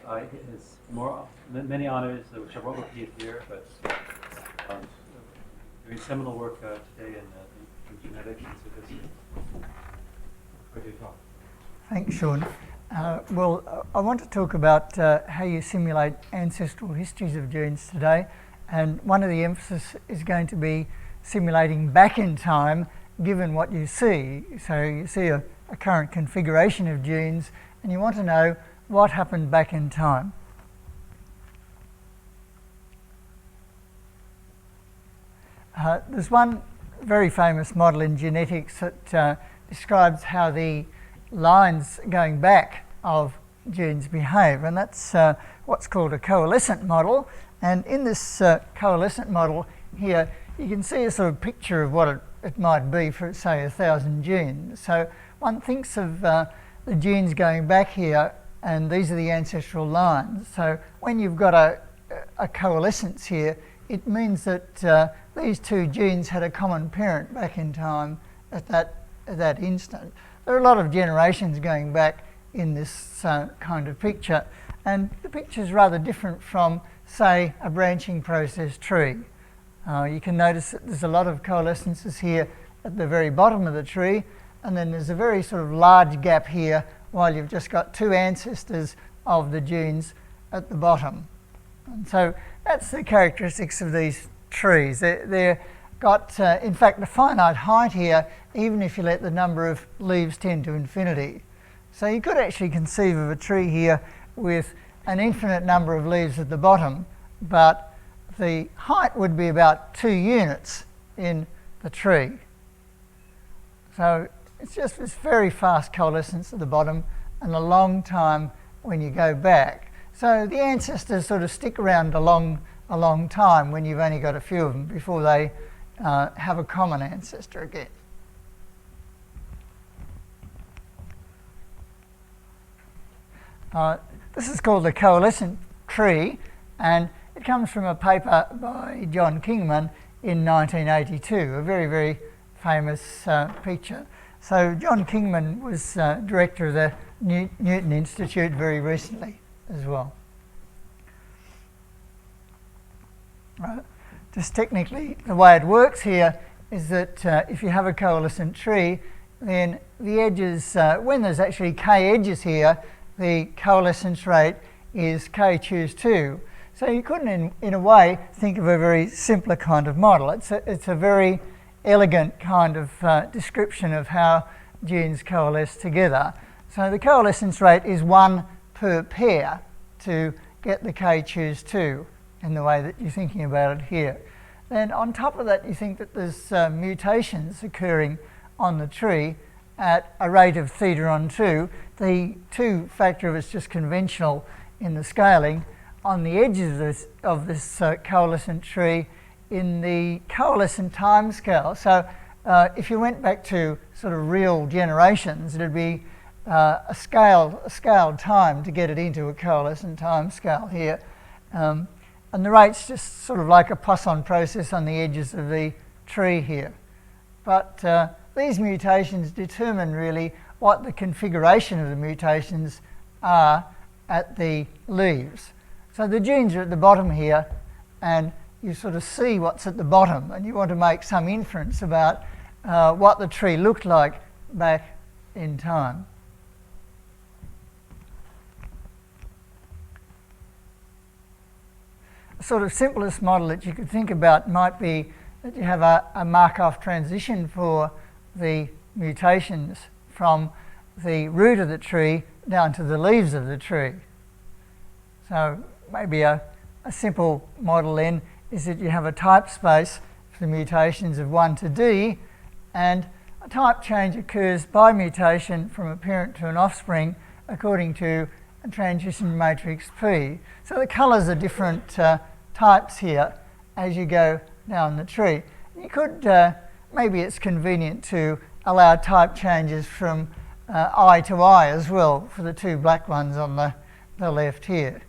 has many honors, which I won't repeat here, but doing seminal work today in genetics, and so this is a good talk. Thanks, Sean. Well, I want to talk about how you simulate ancestral histories of genes today, and one of the emphasis is going to be simulating back in time given what you see. So you see a current configuration of genes and you want to know what happened back in time. There's one very famous model in genetics that describes how the lines going back of genes behave, and that's what's called a coalescent model. And in this coalescent model here, you can see a sort of picture of what it might be for, say, 1,000 genes. So one thinks of the genes going back here, and these are the ancestral lines. So when you've got a coalescence here, it means that these two genes had a common parent back in time at that instant. There are a lot of generations going back in this kind of picture, and the picture is rather different from, say, a branching process tree. You can notice that there's a lot of coalescences here at the very bottom of the tree, and then there's a very sort of large gap here while you've just got two ancestors of the genes at the bottom. And so that's the characteristics of these trees. They've got, in fact, a finite height here, even if you let the number of leaves tend to infinity. So you could actually conceive of a tree here with an infinite number of leaves at the bottom, but the height would be about 2 units in the tree. So it's just this very fast coalescence at the bottom and a long time when you go back. So the ancestors sort of stick around a long time when you've only got a few of them before they have a common ancestor again. This is called the coalescent tree, and it comes from a paper by John Kingman in 1982, a very, very famous picture. So John Kingman was director of the Newton Institute very recently as well. Right. Just technically, the way it works here is that if you have a coalescent tree, then the edges, when there's actually k edges here, the coalescence rate is k choose 2. So you couldn't, in a way, think of a very simpler kind of model. It's a very elegant kind of description of how genes coalesce together. So the coalescence rate is 1 per pair to get the k choose 2 in the way that you're thinking about it here. Then on top of that, you think that there's mutations occurring on the tree at a rate of theta on 2. The 2 factor is just conventional in the scaling on the edges of this coalescent tree in the coalescent time scale. So if you went back to sort of real generations, it'd be a scaled time to get it into a coalescent time scale here. And the rate's just sort of like a Poisson process on the edges of the tree here. But these mutations determine really what the configuration of the mutations are at the leaves. So the genes are at the bottom here, and you sort of see what's at the bottom, and you want to make some inference about what the tree looked like back in time. A sort of simplest model that you could think about might be that you have a Markov transition for the mutations from the root of the tree down to the leaves of the tree. So maybe a simple model then is that you have a type space for the mutations of 1 to D, and a type change occurs by mutation from a parent to an offspring according to a transition matrix P. So the colours are different types here as you go down the tree. You could, maybe it's convenient to allow type changes from I to I as well for the 2 black ones on the left here.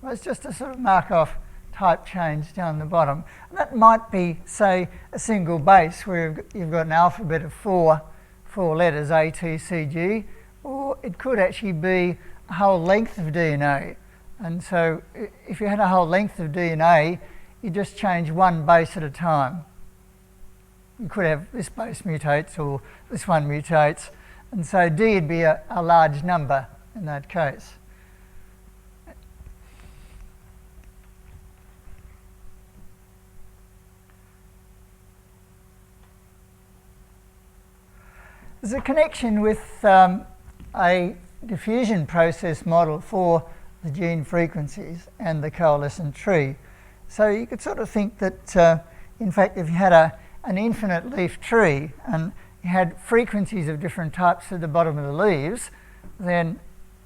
Well, it's just a sort of Markov type change down the bottom. And that might be, say, a single base where you've got an alphabet of four letters, A, T, C, G, or it could actually be a whole length of DNA. And so if you had a whole length of DNA, you just change one base at a time. You could have this base mutates or this one mutates, and so D would be a large number in that case. There's a connection with a diffusion process model for the gene frequencies and the coalescent tree. So you could sort of think that, in fact, if you had an infinite leaf tree and you had frequencies of different types at the bottom of the leaves, then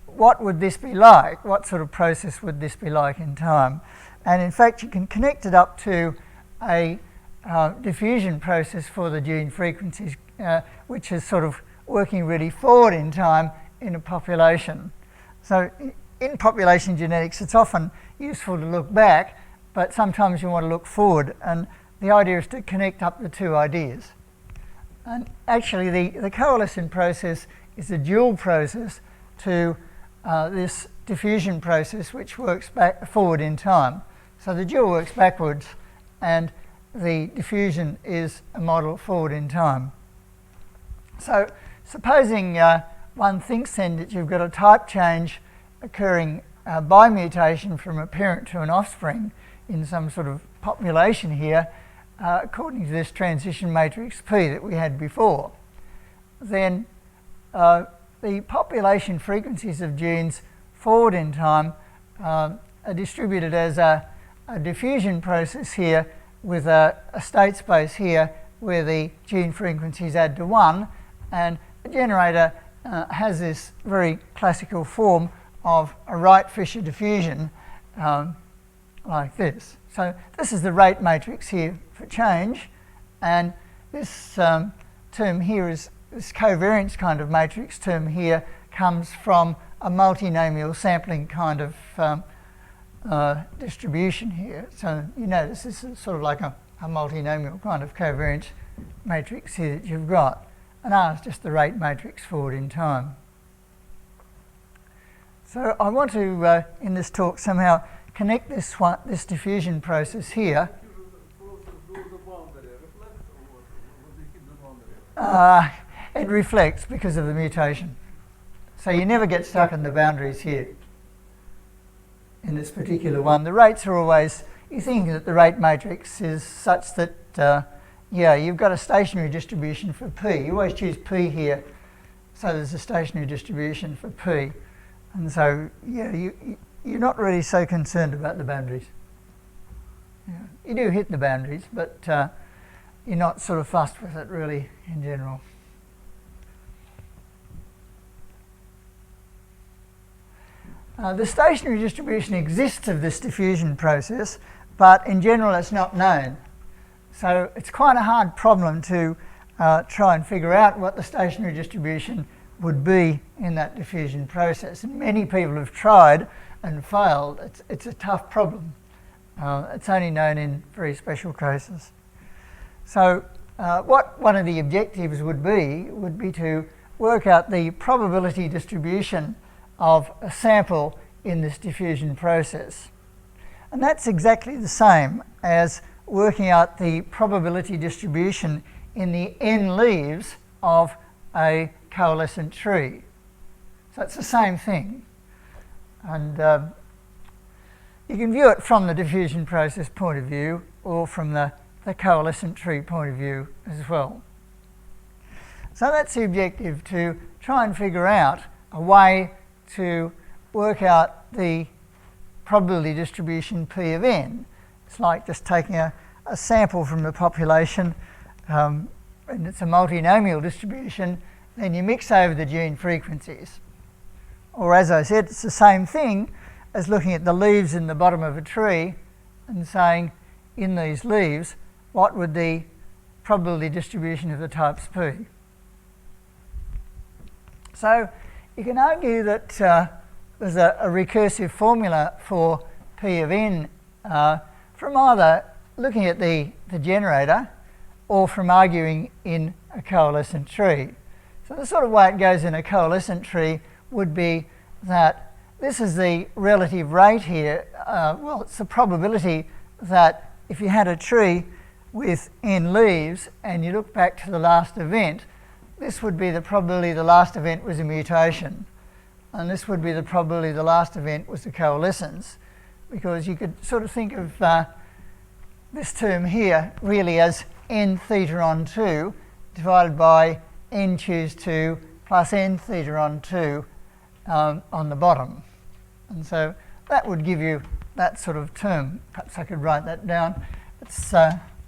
what would this be like? What sort of process would this be like in time? And in fact, you can connect it up to a diffusion process for the gene frequencies, which is sort of working really forward in time in a population. So in population genetics, it's often useful to look back, but sometimes you want to look forward, and the idea is to connect up the two ideas. And actually the coalescent process is a dual process to this diffusion process, which works forward in time. So the dual works backwards, and the diffusion is a model forward in time. So supposing one thinks then that you've got a type change occurring by mutation from a parent to an offspring in some sort of population here, according to this transition matrix P that we had before, then the population frequencies of genes forward in time are distributed as a diffusion process here with a state space here where the gene frequencies add to 1, and the generator has this very classical form of a right-Fisher diffusion like this. So this is the rate matrix here for change, and this term here is this covariance kind of matrix term here comes from a multinomial sampling kind of distribution here. So you notice this is sort of like a multinomial kind of covariance matrix here that you've got, and R is just the rate matrix forward in time. So I want to, in this talk, somehow connect this diffusion process here. It reflects because of the mutation. So you never get stuck in the boundaries here. In this particular one, the rates are always, you think that the rate matrix is such that, yeah, you've got a stationary distribution for P. You always choose P here, so there's a stationary distribution for P. And so, yeah, you're not really so concerned about the boundaries. Yeah, you do hit the boundaries, but you're not sort of fussed with it really in general. The stationary distribution exists of this diffusion process, but in general it's not known. So it's quite a hard problem to try and figure out what the stationary distribution would be in that diffusion process. And many people have tried and failed. It's a tough problem. It's only known in very special cases. So what one of the objectives would be to work out the probability distribution of a sample in this diffusion process. And that's exactly the same as working out the probability distribution in the n leaves of a coalescent tree. So it's the same thing. And you can view it from the diffusion process point of view or from the coalescent tree point of view as well. So that's the objective, to try and figure out a way to work out the probability distribution P of n. It's like just taking a sample from the population, and it's a multinomial distribution, then you mix over the gene frequencies. Or as I said, it's the same thing as looking at the leaves in the bottom of a tree and saying, in these leaves, what would the probability distribution of the types be? So you can argue that there's a recursive formula for P of n from either looking at the generator or from arguing in a coalescent tree. So the sort of way it goes in a coalescent tree would be that this is the relative rate here. Well, it's the probability that if you had a tree with n leaves and you look back to the last event, this would be the probability the last event was a mutation, and this would be the probability the last event was a coalescence, because you could sort of think of this term here really as n theta on 2 divided by n choose 2 plus n theta on 2 on the bottom. And so that would give you that sort of term. Perhaps I could write that down. It's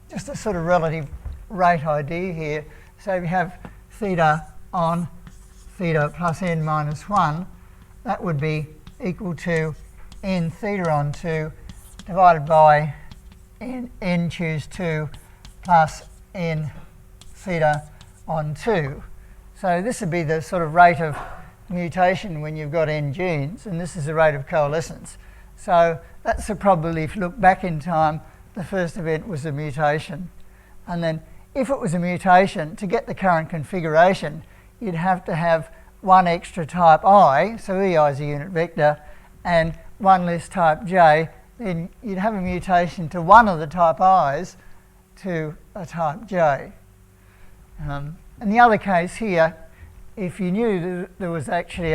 just a sort of relative rate idea here. So if you have theta on theta plus n minus 1, that would be equal to n theta on 2 divided by n choose 2 plus n theta on 2. So this would be the sort of rate of mutation when you've got n genes, and this is the rate of coalescence. So that's the probability if you look back in time, the first event was a mutation. And then if it was a mutation, to get the current configuration, you'd have to have one extra type I, so EI is a unit vector, and one less type J, then you'd have a mutation to one of the type I's to a type J. In the other case here, if you knew that there was actually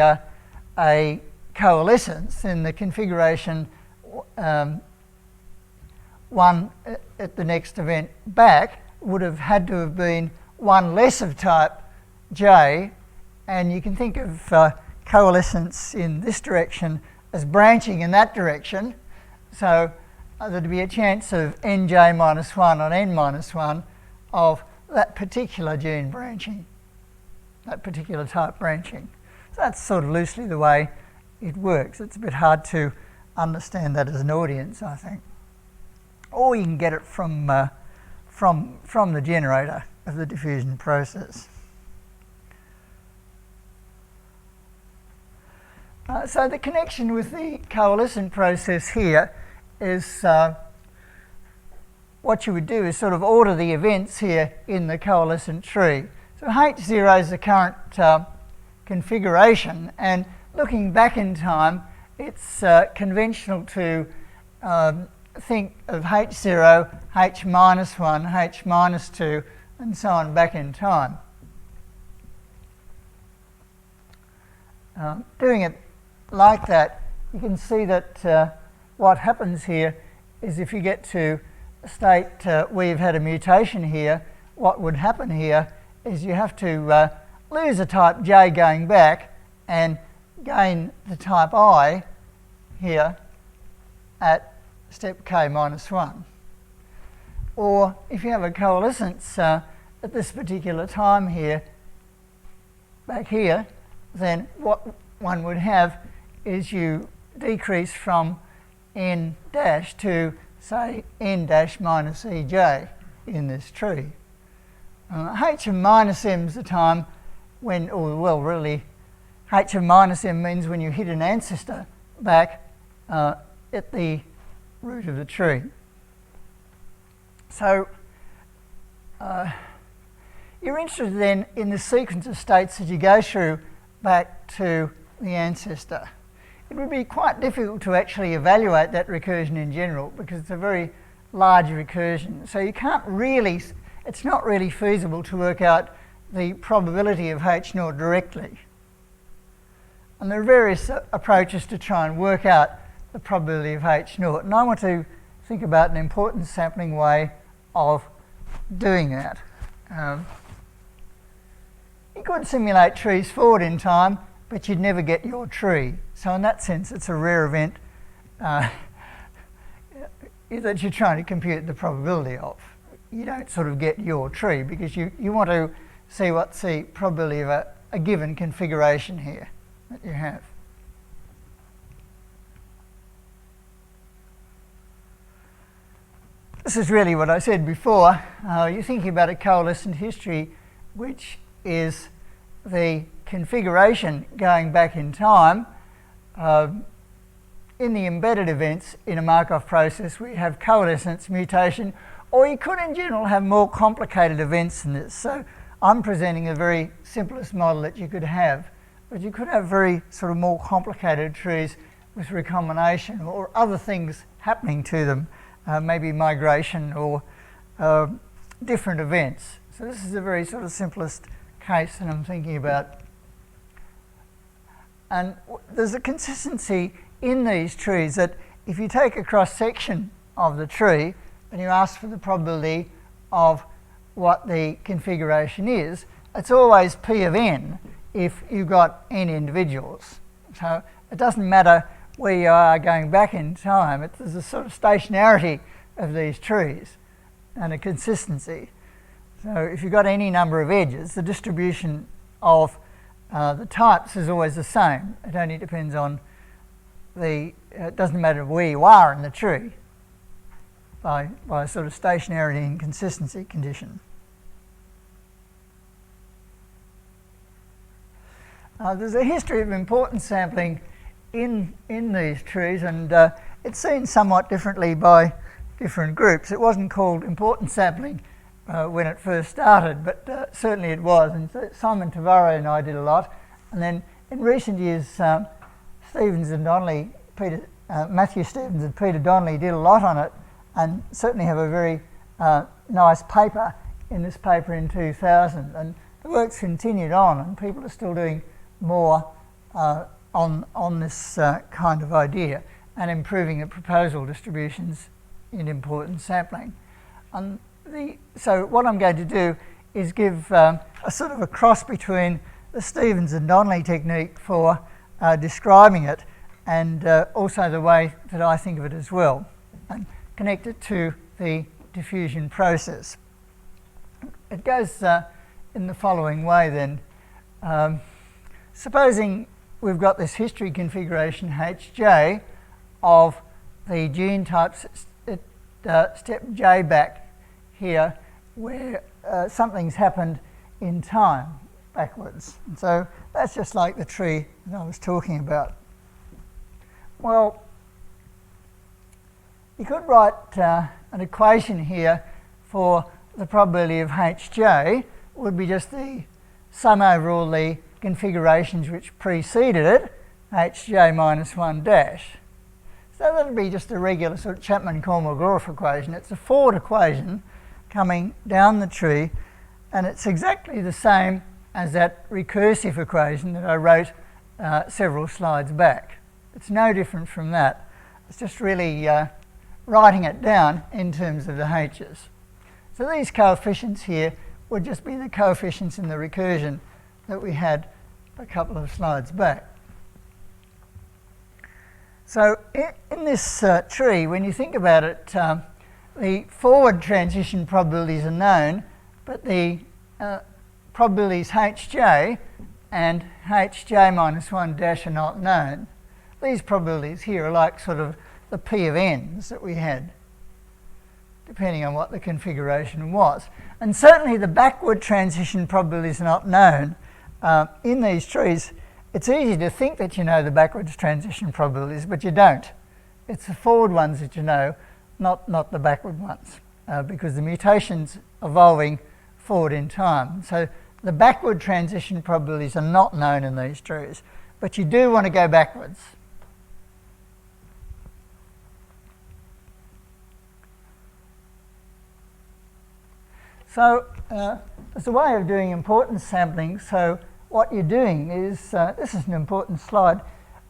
a coalescence, then the configuration 1 at the next event back would have had to have been one less of type J, and you can think of coalescence in this direction as branching in that direction. So there'd be a chance of nj minus 1 on n minus 1 of that particular gene branching, that particular type branching. So that's sort of loosely the way it works. It's a bit hard to understand that as an audience, I think. Or you can get it from the generator of the diffusion process. So the connection with the coalescent process here is what you would do is sort of order the events here in the coalescent tree. So H0 is the current configuration, and looking back in time, it's conventional to think of H0, H minus 1, H minus 2, and so on back in time. Doing it like that, you can see that what happens here is if you get to a state where you've had a mutation here, what would happen here is you have to lose a type J going back and gain the type I here at step k minus 1. Or if you have a coalescence at this particular time here, back here, then what one would have is you decrease from n dash to, say, n dash minus ej in this tree. H of minus m is the time when, or well, really, H of minus m means when you hit an ancestor back at the root of the tree. So you're interested then in the sequence of states that you go through back to the ancestor. It would be quite difficult to actually evaluate that recursion in general because it's a very large recursion. So you can't really, it's not really feasible to work out the probability of H0 directly. And there are various approaches to try and work out the probability of H0. And I want to think about an important sampling way of doing that. You could simulate trees forward in time, but you'd never get your tree. So in that sense, it's a rare event that you're trying to compute the probability of. You don't sort of get your tree because you want to see what's the probability of a given configuration here that you have. This is really what I said before. You're thinking about a coalescent history, which is the configuration going back in time. In the embedded events in a Markov process, we have coalescence, mutation, or you could in general have more complicated events than this. So I'm presenting the very simplest model that you could have, but you could have very sort of more complicated trees with recombination or other things happening to them, maybe migration or different events. So this is a very sort of simplest case that I'm thinking about. And there's a consistency in these trees that if you take a cross-section of the tree and you ask for the probability of what the configuration is, it's always P of n if you've got n individuals. So it doesn't matter where you are going back in time, there's a sort of stationarity of these trees and a consistency. So if you've got any number of edges, the distribution of the types is always the same. It only depends on it doesn't matter where you are in the tree by a sort of stationarity and consistency condition. There's a history of importance sampling in these trees, and it's seen somewhat differently by different groups. It wasn't called importance sampling when it first started, but certainly it was. And so Simon Tavaro and I did a lot. And then in recent years, Stevens and Donnelly, Matthew Stevens and Peter Donnelly did a lot on it, and certainly have a very nice paper in this paper in 2000. And the work's continued on, and people are still doing more on this kind of idea and improving the proposal distributions in importance sampling. So what I'm going to do is give a sort of a cross between the Stevens and Donnelly technique for describing it and also the way that I think of it as well, and connect it to the diffusion process. It goes in the following way then. Supposing we've got this history configuration Hj of the gene types step j back here where something's happened in time backwards. And so that's just like the tree that I was talking about. Well, you could write an equation here for the probability of Hj would be just the sum over all the configurations which preceded it, Hj minus 1 dash. So that would be just a regular sort of Chapman-Kolmogorov equation. It's a forward equation coming down the tree, and it's exactly the same as that recursive equation that I wrote several slides back. It's no different from that. It's just really writing it down in terms of the h's. So these coefficients here would just be the coefficients in the recursion that we had a couple of slides back. So in this tree, when you think about it, the forward transition probabilities are known, but the probabilities Hj and Hj minus 1 dash are not known. These probabilities here are like sort of the P of n's that we had, depending on what the configuration was. And certainly the backward transition probabilities are not known. In these trees, it's easy to think that you know the backwards transition probabilities, but you don't. It's the forward ones that you know, not the backward ones, because the mutation's evolving forward in time. So the backward transition probabilities are not known in these trees, but you do want to go backwards. So there's a way of doing importance sampling. So what you're doing is, this is an important slide,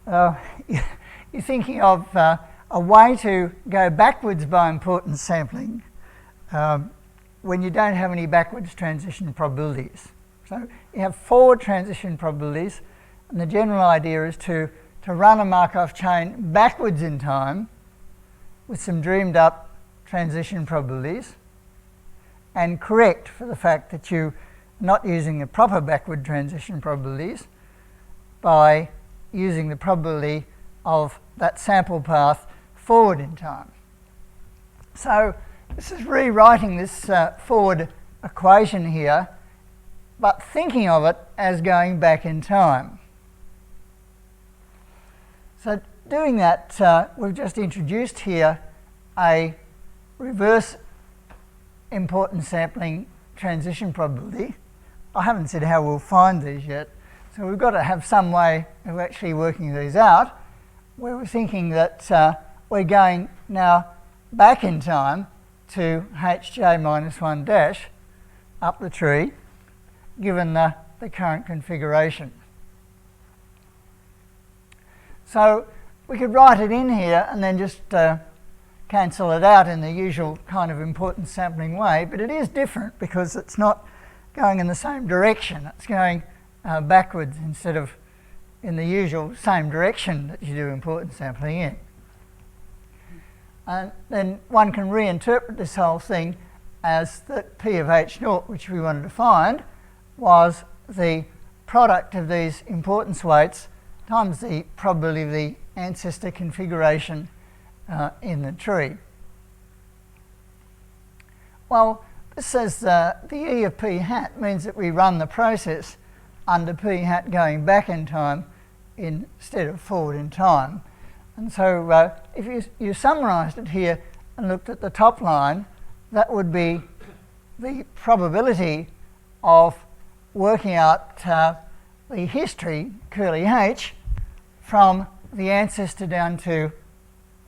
you're thinking of a way to go backwards by importance sampling when you don't have any backwards transition probabilities. So you have forward transition probabilities, and the general idea is to run a Markov chain backwards in time with some dreamed up transition probabilities and correct for the fact that you're not using the proper backward transition probabilities by using the probability of that sample path forward in time. So this is rewriting this forward equation here, but thinking of it as going back in time. So doing that, we've just introduced here a reverse importance sampling transition probability. I haven't said how we'll find these yet. So we've got to have some way of actually working these out, where we're thinking that we're going now back in time to hj minus 1 dash up the tree, given the current configuration. So we could write it in here and then just cancel it out in the usual kind of importance sampling way, but it is different because it's not going in the same direction. It's going backwards instead of in the usual same direction that you do importance sampling in. And then one can reinterpret this whole thing as that P of H naught, which we wanted to find, was the product of these importance weights times the probability of the ancestor configuration in the tree. Well, this says the E of P hat means that we run the process under P hat going back in time instead of forward in time. And so if you summarised it here and looked at the top line, that would be the probability of working out the history, curly h, from the ancestor down to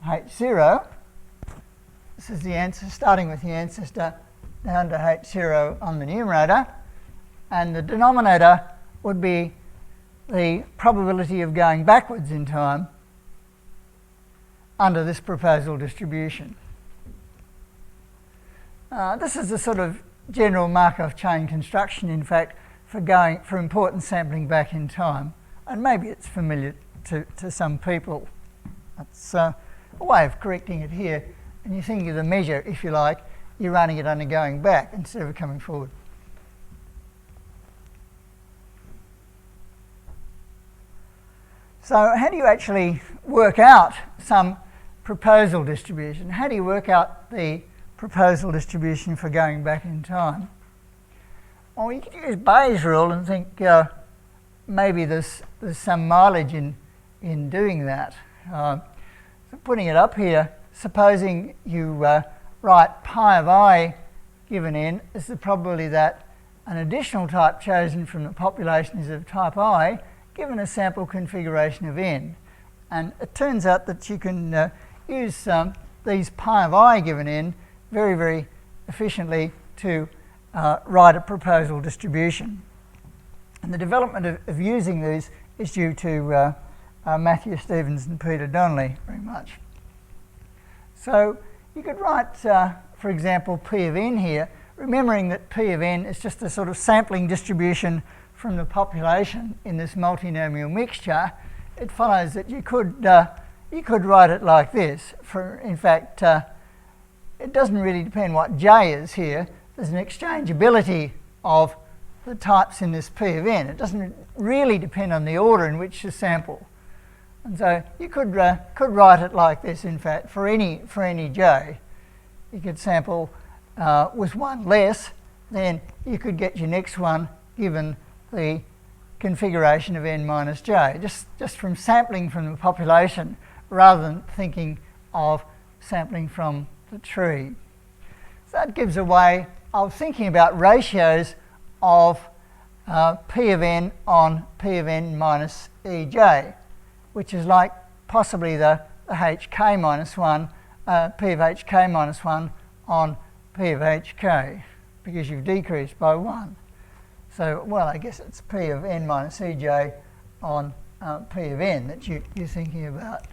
h0. This is the answer, starting with the ancestor down to h0 on the numerator. And the denominator would be the probability of going backwards in time under this proposal distribution. This is a sort of general Markov chain construction, in fact, for importance sampling back in time, and maybe it's familiar to some people. That's a way of correcting it here, and you're thinking of the measure, if you like, you're running it under going back instead of coming forward. So how do you actually work out some proposal distribution? How do you work out the proposal distribution for going back in time? Well, you could use Bayes' rule and think maybe there's some mileage in doing that. So putting it up here, supposing you write pi of I given n is the probability that an additional type chosen from the population is of type I, given a sample configuration of n. And it turns out that you can use these pi of I given n very, very efficiently to write a proposal distribution. And the development of using these is due to Matthew Stevens and Peter Donnelly very much. So you could write, for example, P of n here, remembering that P of n is just a sort of sampling distribution from the population in this multinomial mixture. It follows that you could write it like this. In fact, it doesn't really depend what j is here. There's an exchangeability of the types in this P of n. It doesn't really depend on the order in which you sample. And so you could write it like this, in fact, for any j. You could sample with one less, then you could get your next one given the configuration of n minus j, just from sampling from the population rather than thinking of sampling from the tree. So that gives a way of thinking about ratios of P of n on P of n minus ej, which is like possibly the hk minus 1, P of hk minus 1 on P of hk, because you've decreased by 1. So, well, I guess it's P of n minus ej on P of n that you're thinking about.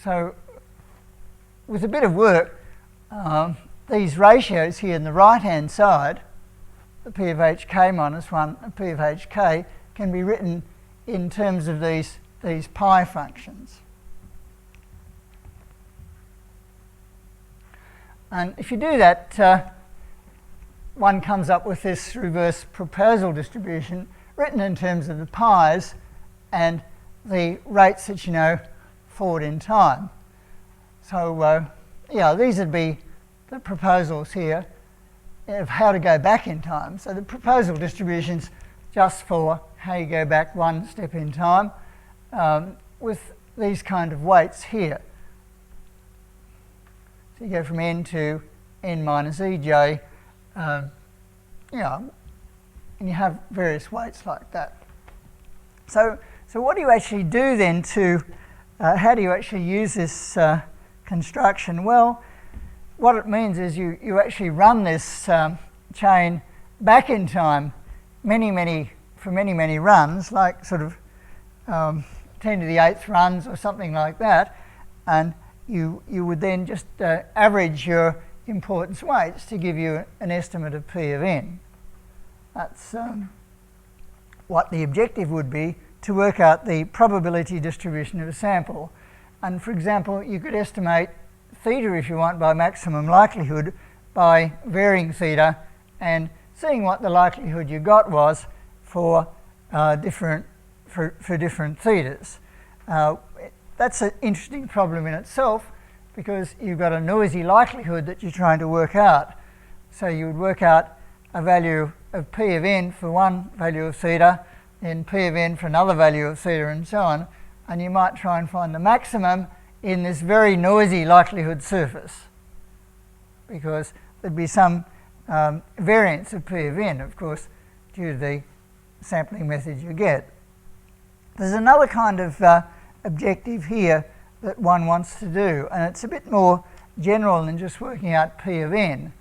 So, with a bit of work, these ratios here in the right-hand side, the P of hk minus 1 and P of hk, can be written in terms of these pi functions. And if you do that, one comes up with this reverse proposal distribution written in terms of the pi's and the rates that you know forward in time. So yeah, these would be the proposals here of how to go back in time. So the proposal distribution's just for how you go back one step in time with these kind of weights here. So you go from n to n minus ej, and you have various weights like that. So what do you actually do then to, how do you actually use this construction? Well, what it means is you actually run this chain back in time for many runs, like sort of 10 to the 8th runs or something like that, and you would then just average your importance weights to give you an estimate of P of n. That's what the objective would be, to work out the probability distribution of a sample. And for example, you could estimate theta, if you want, by maximum likelihood by varying theta and seeing what the likelihood you got was for different thetas. That's an interesting problem in itself, because you've got a noisy likelihood that you're trying to work out. So you would work out a value of P of n for one value of theta, then P of n for another value of theta, and so on, and you might try and find the maximum in this very noisy likelihood surface, because there'd be some variance of P of n, of course, due to the sampling method you get. There's another kind of objective here that one wants to do, and it's a bit more general than just working out P of n.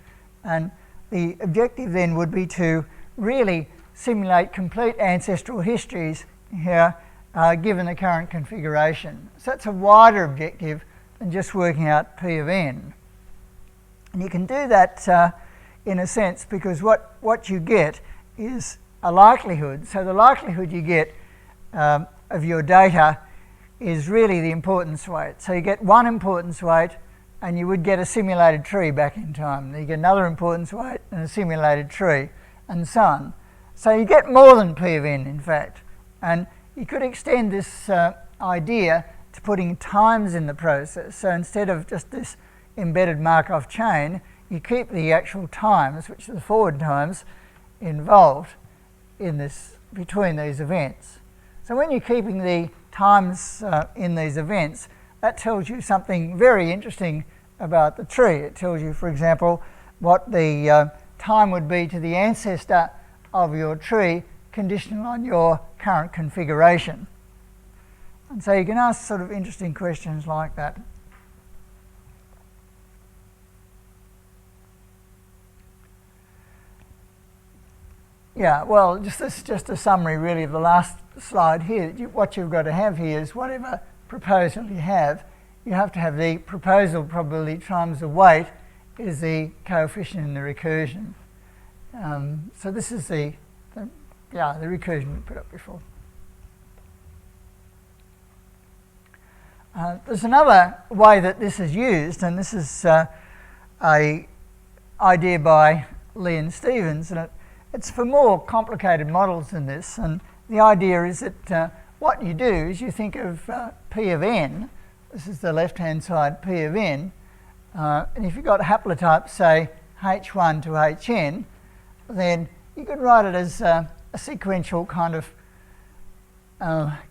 And the objective then would be to really simulate complete ancestral histories here, given the current configuration. So that's a wider objective than just working out P of n. And you can do that in a sense, because what you get is a likelihood. So the likelihood you get of your data is really the importance weight. So you get one importance weight and you would get a simulated tree back in time. Then you get another importance weight and a simulated tree, and so on. So you get more than P of n, in fact. And you could extend this idea to putting times in the process. So instead of just this embedded Markov chain, you keep the actual times, which are the forward times, involved in this, between these events. So when you're keeping the times in these events, that tells you something very interesting about the tree. It tells you, for example, what the time would be to the ancestor of your tree conditional on your current configuration. And so you can ask sort of interesting questions like that. Yeah, well, this is just a summary really of the last slide here. What you've got to have here is whatever proposal you have to have the proposal probability times the weight is the coefficient in the recursion. So this is the recursion we put up before. There's another way that this is used, and this is a idea by Lee and Stevens, and it's for more complicated models than this. And the idea is that what you do is you think of P of n. This is the left-hand side, P of n. And if you've got haplotype, say, H1 to Hn, then you could write it as a sequential kind of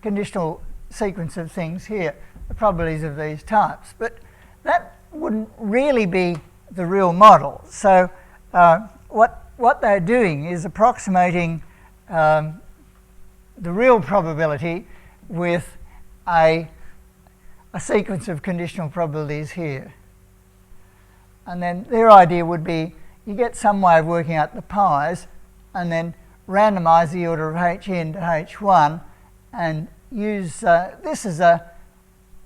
conditional sequence of things here, the probabilities of these types. But that wouldn't really be the real model. So what they're doing is approximating the real probability with a sequence of conditional probabilities here. And then their idea would be you get some way of working out the pi's and then randomize the order of Hn to H1 and use this as an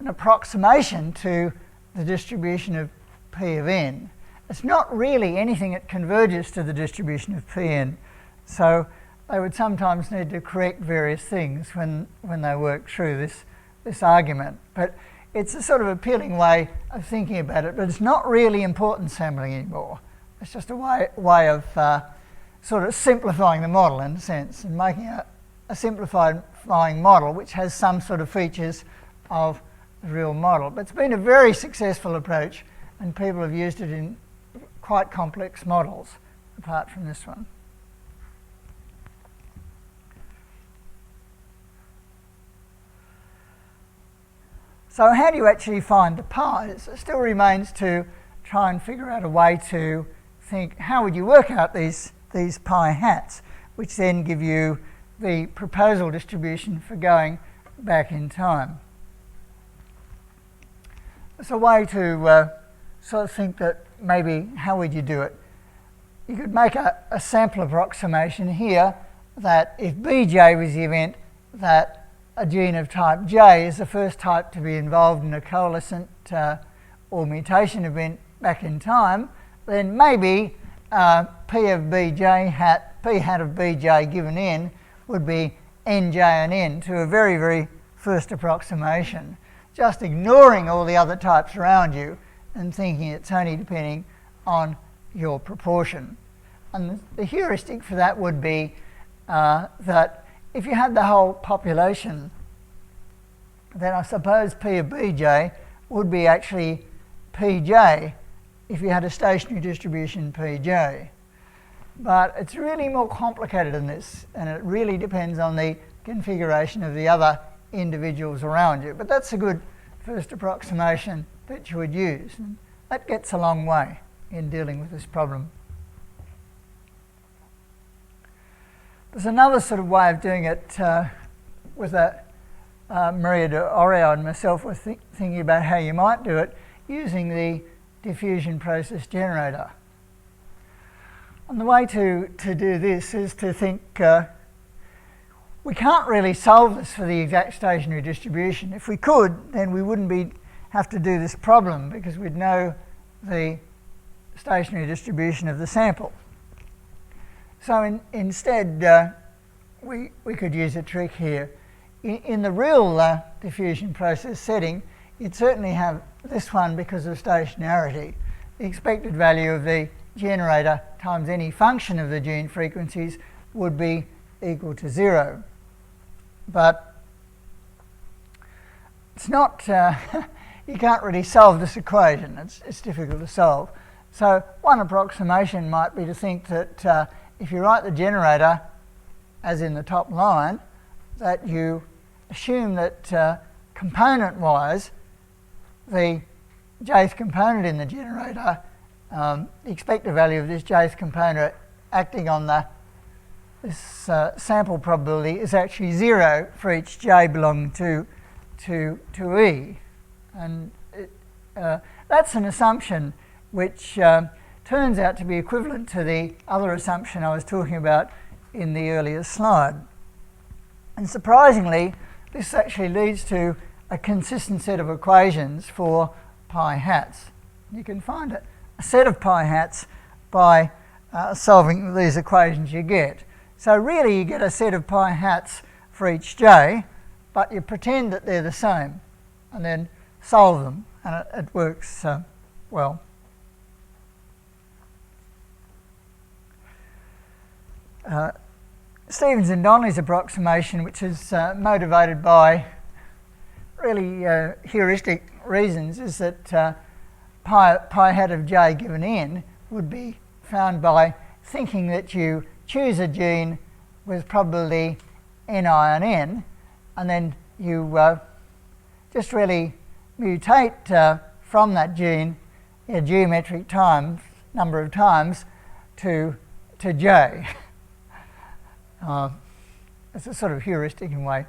approximation to the distribution of P of n. It's not really anything that converges to the distribution of Pn. So they would sometimes need to correct various things when they work through this argument. But it's a sort of appealing way of thinking about it, but it's not really importance sampling anymore. It's just a way of sort of simplifying the model in a sense, and making a simplifying model which has some sort of features of the real model. But it's been a very successful approach, and people have used it in quite complex models, apart from this one. So how do you actually find the pi's? It still remains to try and figure out a way to think, how would you work out these pi hats, which then give you the proposal distribution for going back in time. It's a way to sort of think that maybe how would you do it? You could make a sample approximation here that if Bj was the event that a gene of type J is the first type to be involved in a coalescent or mutation event back in time, then maybe P of Bj hat, P hat of Bj given n would be Nj and n to a very, very first approximation, just ignoring all the other types around you and thinking it's only depending on your proportion. And the heuristic for that would be that if you had the whole population, then I suppose P of Bj would be actually Pj if you had a stationary distribution Pj. But it's really more complicated than this, and it really depends on the configuration of the other individuals around you. But that's a good first approximation that you would use, and that gets a long way in dealing with this problem. There's another sort of way of doing it with Maria de Oreo and myself were thinking about how you might do it using the diffusion process generator. And the way to do this is to think we can't really solve this for the exact stationary distribution. If we could, then we wouldn't have to do this problem because we'd know the stationary distribution of the sample. So instead, we could use a trick here. In the real diffusion process setting, you'd certainly have this one because of stationarity. The expected value of the generator times any function of the gene frequencies would be equal to 0. But it's not, you can't really solve this equation. It's difficult to solve. So one approximation might be to think that if you write the generator as in the top line, that you assume that component-wise, the jth component in the generator, the expected value of this jth component acting on this sample probability is actually 0 for each j belonging to E. And that's an assumption which turns out to be equivalent to the other assumption I was talking about in the earlier slide. And surprisingly, this actually leads to a consistent set of equations for pi hats. You can find a set of pi hats by solving these equations you get. So really you get a set of pi hats for each j, but you pretend that they're the same and then solve them, and it works well. Stevens and Donnelly's approximation, which is motivated by really heuristic reasons, is that pi hat of j given n would be found by thinking that you choose a gene with probability ni and n, and then you just really mutate from that gene a geometric number of times to j. It's a sort of heuristic in way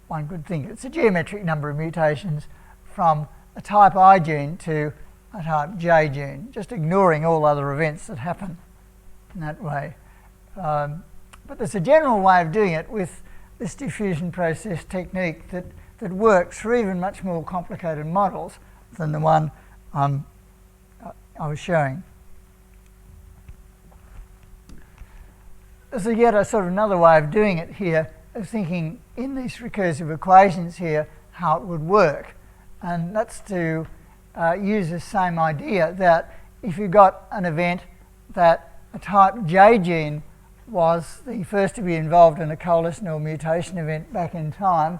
one could think. It's a geometric number of mutations from a type I gene to a type J gene, just ignoring all other events that happen in that way. But there's a general way of doing it with this diffusion process technique that works for even much more complicated models than the one I was showing. There's yet a sort of another way of doing it here, of thinking in these recursive equations here how it would work. And that's to use the same idea that if you got an event that a type J gene was the first to be involved in a coalescent or mutation event back in time,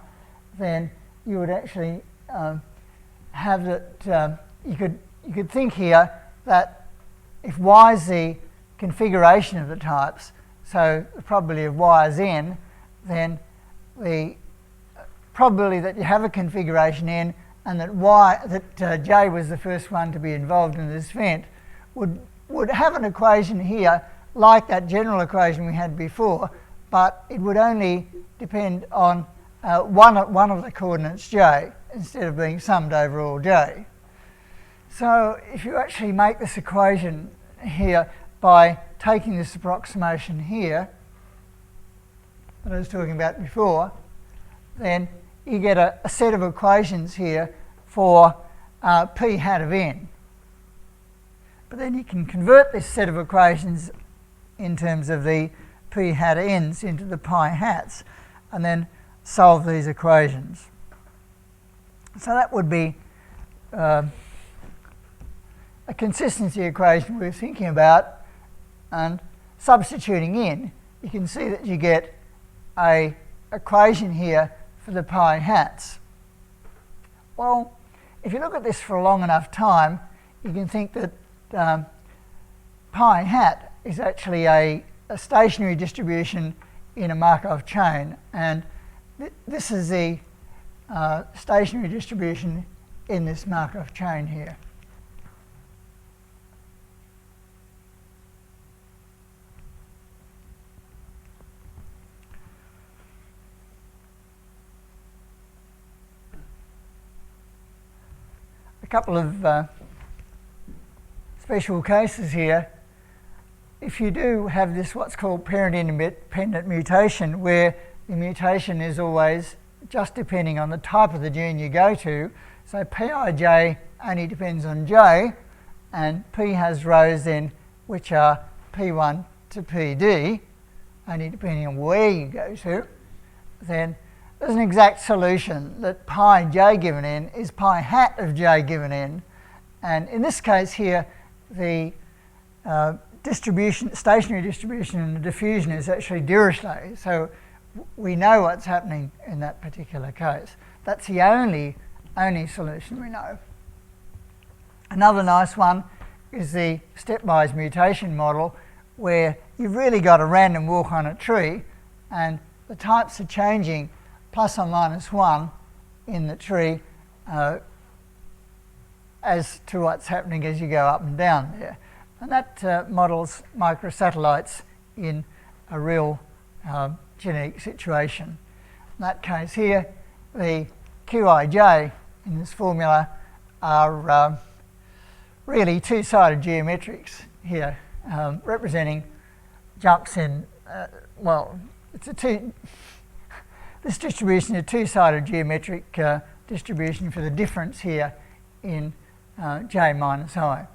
then you would actually have that, you could think here that if Y is the configuration of the types, so the probability of Y is n, then the probability that you have a configuration n and that J was the first one to be involved in this event would have an equation here like that general equation we had before, but it would only depend on one of the coordinates j instead of being summed over all j. So if you actually make this equation here by taking this approximation here that I was talking about before, then you get a set of equations here for p hat of n. But then you can convert this set of equations in terms of the p hat n's into the pi hats and then solve these equations. So that would be a consistency equation we're thinking about, and substituting in, you can see that you get a equation here for the pi hats. Well, if you look at this for a long enough time, you can think that pi hat is actually a stationary distribution in a Markov chain, and this is the stationary distribution in this Markov chain here. A couple of special cases here. If you do have this what's called parent-independent mutation, where the mutation is always just depending on the type of the gene you go to, so Pij only depends on J, and P has rows then which are P1 to PD, only depending on where you go to, then there's an exact solution that pi j given n is pi hat of j given n, and in this case here the stationary distribution and the diffusion is actually Dirichlet, so we know what's happening in that particular case. That's the only solution we know. Another nice one is the stepwise mutation model, where you've really got a random walk on a tree and the types are changing plus or minus 1 in the tree as to what's happening as you go up and down there. And that models microsatellites in a real genetic situation. In that case here, the Qij in this formula are really two-sided geometrics here, representing jumps in, this distribution is a two-sided geometric distribution for the difference here in j minus I.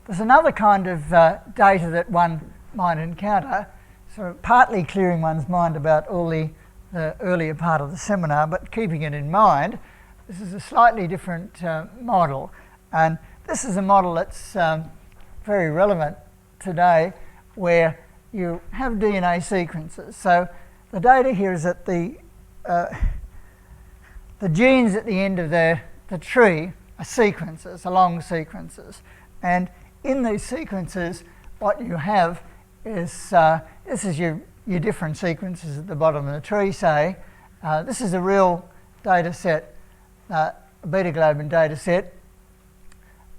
There's another kind of data that one might encounter, so partly clearing one's mind about all the earlier part of the seminar, but keeping it in mind. This is a slightly different model, and this is a model that's very relevant today, where you have DNA sequences. So the data here is that the genes at the end of the tree are sequences, are long sequences, and in these sequences what you have is this is your different sequences at the bottom of the tree, say. This is a real data set, a beta globin data set,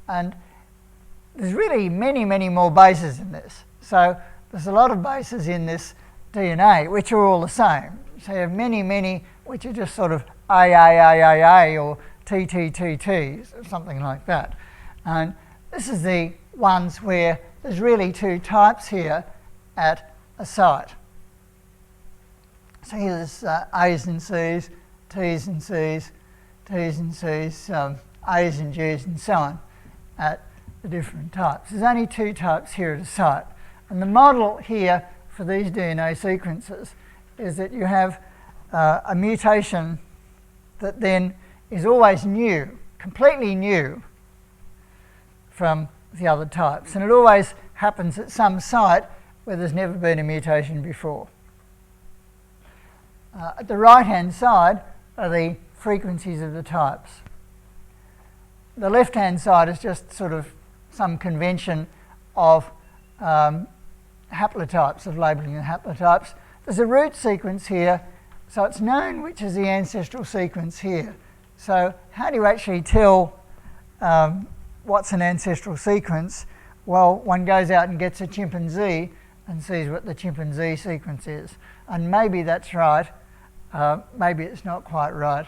and there's really many more bases in this. So there's a lot of bases in this DNA which are all the same. So you have many which are just sort of A or T, something like that. And this is the ones where there's really two types here at a site. So here's A's and C's, T's and C's, T's and C's, A's and G's and so on at the different types. There's only two types here at a site. And the model here for these DNA sequences is that you have a mutation that then is always new, completely new from the other types. And it always happens at some site where there's never been a mutation before. At the right-hand side are the frequencies of the types. The left-hand side is just sort of some convention of haplotypes, of labelling the haplotypes. There's a root sequence here, so it's known which is the ancestral sequence here. So how do you actually tell what's an ancestral sequence? Well, one goes out and gets a chimpanzee and sees what the chimpanzee sequence is. And maybe that's right, maybe it's not quite right.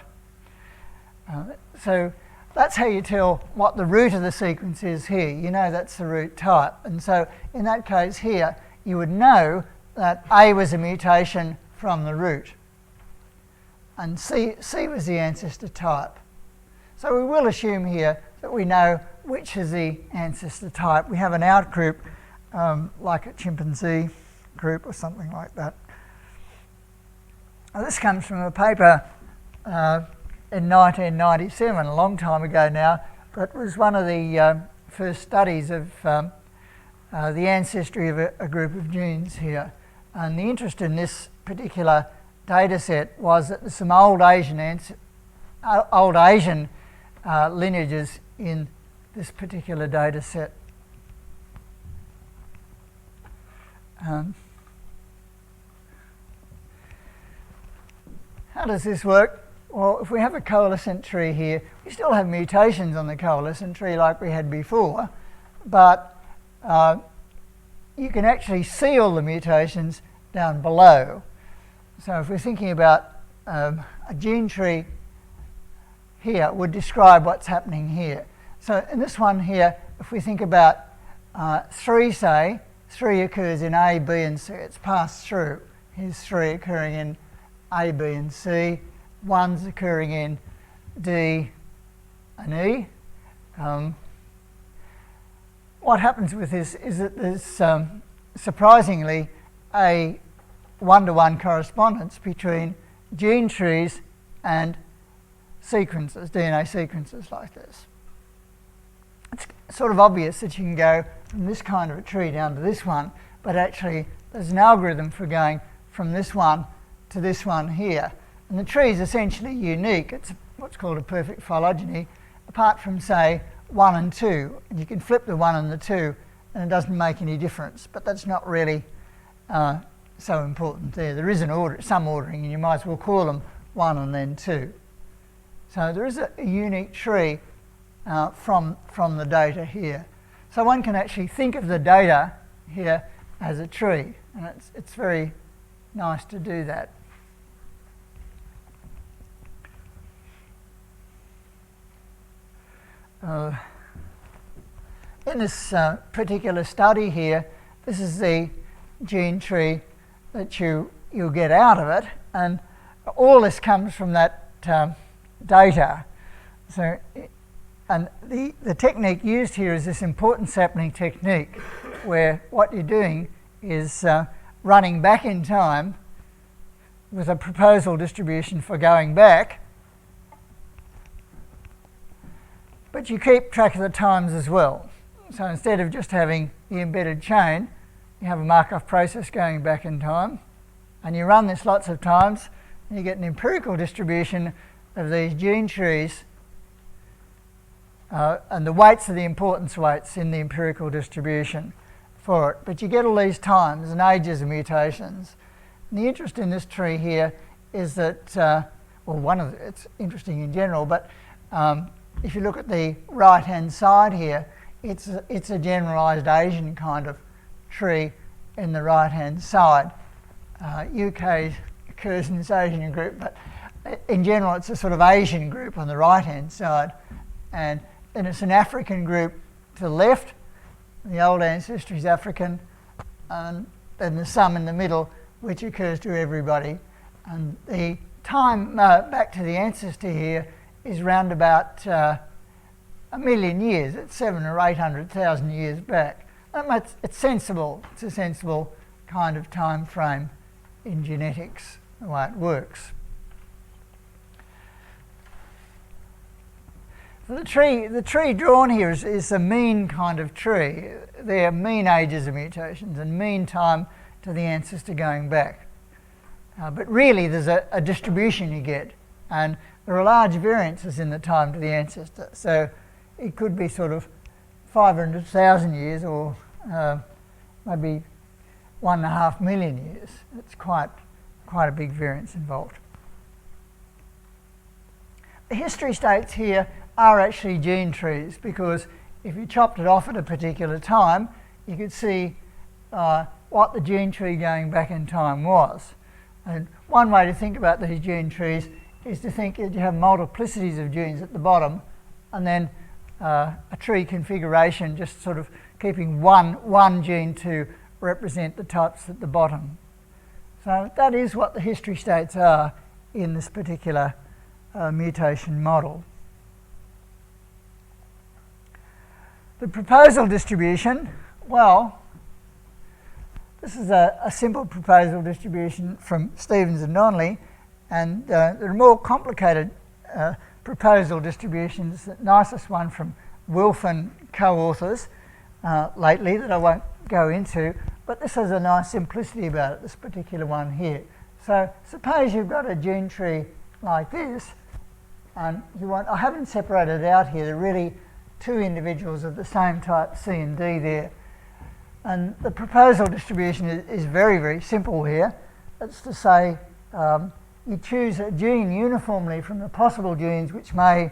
So that's how you tell what the root of the sequence is here. You know that's the root type. And so in that case here, you would know that A was a mutation from the root. And C was the ancestor type. So we will assume here that we know which is the ancestor type. We have an outgroup like a chimpanzee group or something like that. Now, this comes from a paper in 1997, a long time ago now, but it was one of the first studies of the ancestry of a group of genes here. And the interest in this particular data set was that there's some old Asian lineages in this particular data set. How does this work? Well, if we have a coalescent tree here, we still have mutations on the coalescent tree like we had before, but you can actually see all the mutations down below. So if we're thinking about a gene tree here, would describe what's happening here. So in this one here, if we think about 3, say, 3 occurs in A, B and C, it's passed through. Here's 3 occurring in A, B and C, 1's occurring in D and E. What happens with this is that there's surprisingly a one-to-one correspondence between gene trees and sequences, DNA sequences like this. It's sort of obvious that you can go from this kind of a tree down to this one, but actually there's an algorithm for going from this one to this one here. And the tree is essentially unique. It's what's called a perfect phylogeny, apart from, say, 1 and 2. And you can flip the 1 and the 2 and it doesn't make any difference, but that's not really so important there. There is some ordering, and you might as well call them 1 and then 2. So there is a unique tree from the data here. So one can actually think of the data here as a tree, and it's very nice to do that. In this particular study here, this is the gene tree that you'll get out of it, and all this comes from that data. So, and the technique used here is this importance sampling technique, where what you're doing is running back in time with a proposal distribution for going back, but you keep track of the times as well. So instead of just having the embedded chain, you have a Markov process going back in time, and you run this lots of times, and you get an empirical distribution of these gene trees, and the weights are the importance weights in the empirical distribution for it. But you get all these times and ages of mutations. And the interest in this tree here is that, it's interesting in general, but if you look at the right-hand side here, it's a generalised Asian kind of tree in the right-hand side. UK occurs in this Asian group, but in general it's a sort of Asian group on the right-hand side, and then it's an African group to the left. The old ancestry is African, and then there's some in the middle which occurs to everybody. And the time back to the ancestor here is round about 1 million years. It's 700,000 or 800,000 years back. It's sensible. It's a sensible kind of time frame in genetics, the way it works. So the tree drawn here is a mean kind of tree. There are mean ages of mutations and mean time to the ancestor going back. But really there's a distribution you get, and there are large variances in the time to the ancestor. So it could be sort of 500,000 years or maybe 1.5 million years. It's quite a big variance involved. The history states here are actually gene trees, because if you chopped it off at a particular time, you could see what the gene tree going back in time was. And one way to think about these gene trees is to think that you have multiplicities of genes at the bottom, and then a tree configuration just sort of keeping one gene to represent the types at the bottom. So that is what the history states are in this particular mutation model. The proposal distribution, well, this is a simple proposal distribution from Stevens and Donnelly, and there are more complicated proposal distributions. The nicest one from Wilf and co-authors lately that I won't go into, but this has a nice simplicity about it, this particular one here. So suppose you've got a gene tree like this, and you want, I haven't separated it out here, they're really two individuals of the same type, C and D there. And the proposal distribution is very, very simple here. It's to say you choose a gene uniformly from the possible genes which may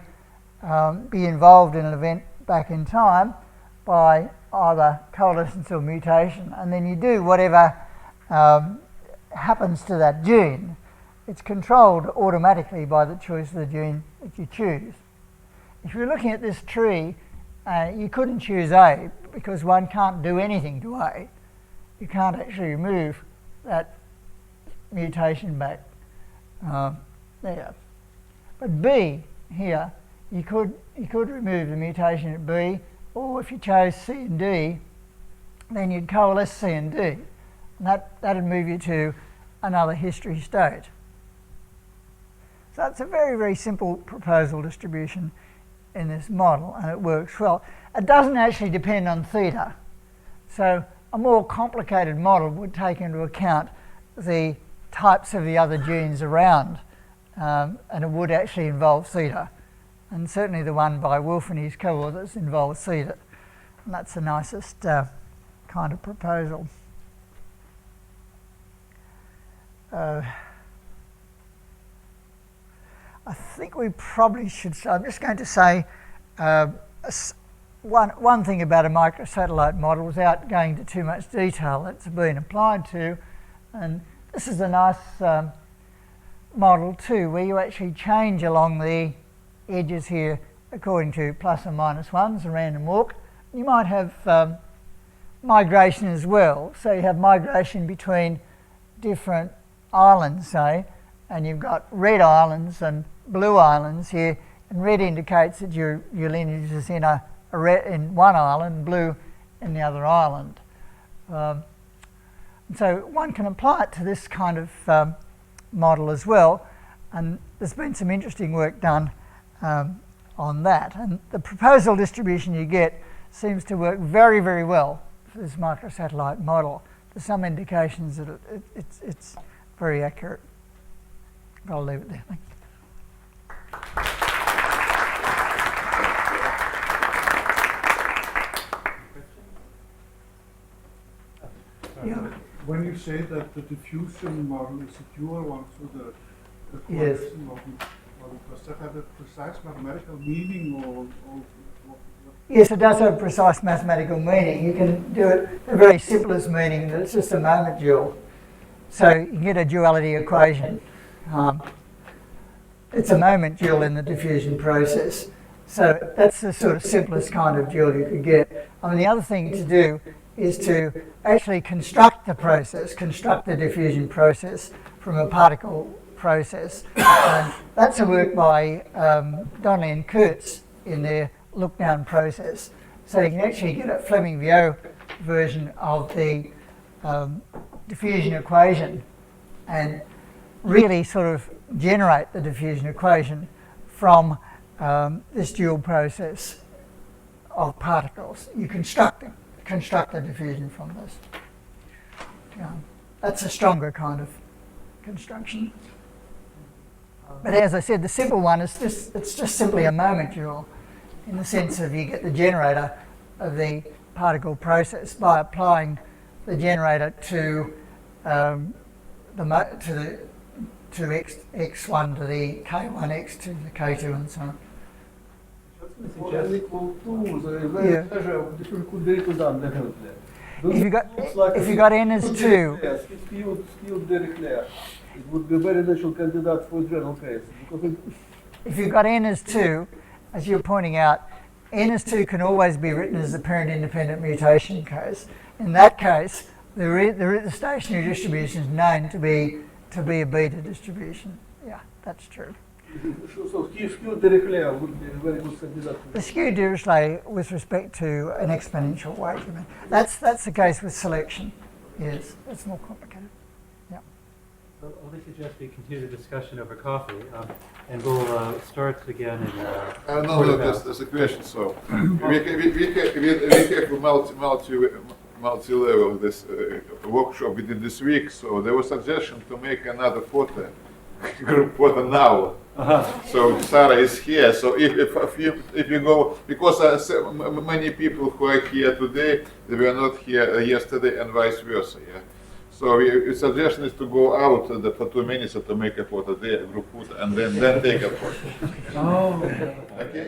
be involved in an event back in time by either coalescence or mutation, and then you do whatever happens to that gene. It's controlled automatically by the choice of the gene that you choose. If you're looking at this tree, you couldn't choose A because one can't do anything to A. You can't actually remove that mutation back there. But B here, you could remove the mutation at B, or if you chose C and D, then you'd coalesce C and D, and that'd move you to another history state. So it's a very, very simple proposal distribution in this model, and it works well. It doesn't actually depend on theta. So a more complicated model would take into account the types of the other genes around, and it would actually involve theta. And certainly the one by Wilf and his co-authors involves theta. And that's the nicest kind of proposal. I think we probably should, I'm just going to say one thing about a microsatellite model without going into too much detail that's been applied to, and this is a nice model too, where you actually change along the edges here according to plus or minus ones, a random walk. You might have migration as well, so you have migration between different islands, say, and you've got red islands and blue islands here, and red indicates that your lineage is in in one island, blue in the other island. So one can apply it to this kind of model as well, and there's been some interesting work done on that. And the proposal distribution you get seems to work very, very well for this microsatellite model. There's some indications that it's very accurate. I'll leave it there. Thanks. Yeah. When you say that the diffusion model is a dual one to the Yes. correlation model, does that have a precise mathematical meaning or Yes, it does have precise mathematical meaning. You can do it the very simplest meaning that it's just a moment dual. So you can get a duality equation. It's a moment dual in the diffusion process. So that's the sort of simplest kind of dual you could get. I mean, the other thing to do is to actually construct the process, construct the diffusion process from a particle process. And that's a work by Donnelly and Kurtz in their look-down process. So you can actually get a Fleming-Vieau version of the diffusion equation and really sort of generate the diffusion equation from this dual process of particles. You construct the diffusion from this. That's a stronger kind of construction. But as I said, the simple one is it's just simply a moment dual, in the sense of you get the generator of the particle process by applying the generator to x1 to the k1x to the k2 and so on. For n equal 2, there is very Yeah. measure different could be written down definitely. If you got n as 2, Yes, skewed very clear. It would be a very natural candidate for a general case. Because if you've got n as 2, as you're pointing out, n as 2 can always be written as the parent-independent mutation case. In that case, the stationary distribution is known to be a beta distribution. Yeah, that's true. so skewed very clear would be a very good candidate. The skew Dirichlet with respect to an exponential weight. I mean, that's the case with selection. Yes, it's more complicated. Yeah. Well, I suggest we continue the discussion over coffee, and we'll start again in. No, that's a question. So we have multi-level this workshop we did this week. So there was suggestion to make another photo, group photo now. So Sarah is here. So if you go, because many people who are here today, they were not here yesterday, and vice versa. Yeah. So your suggestion is to go out for 2 minutes to make a photo there, group photo, and then take a photo. Oh. Okay.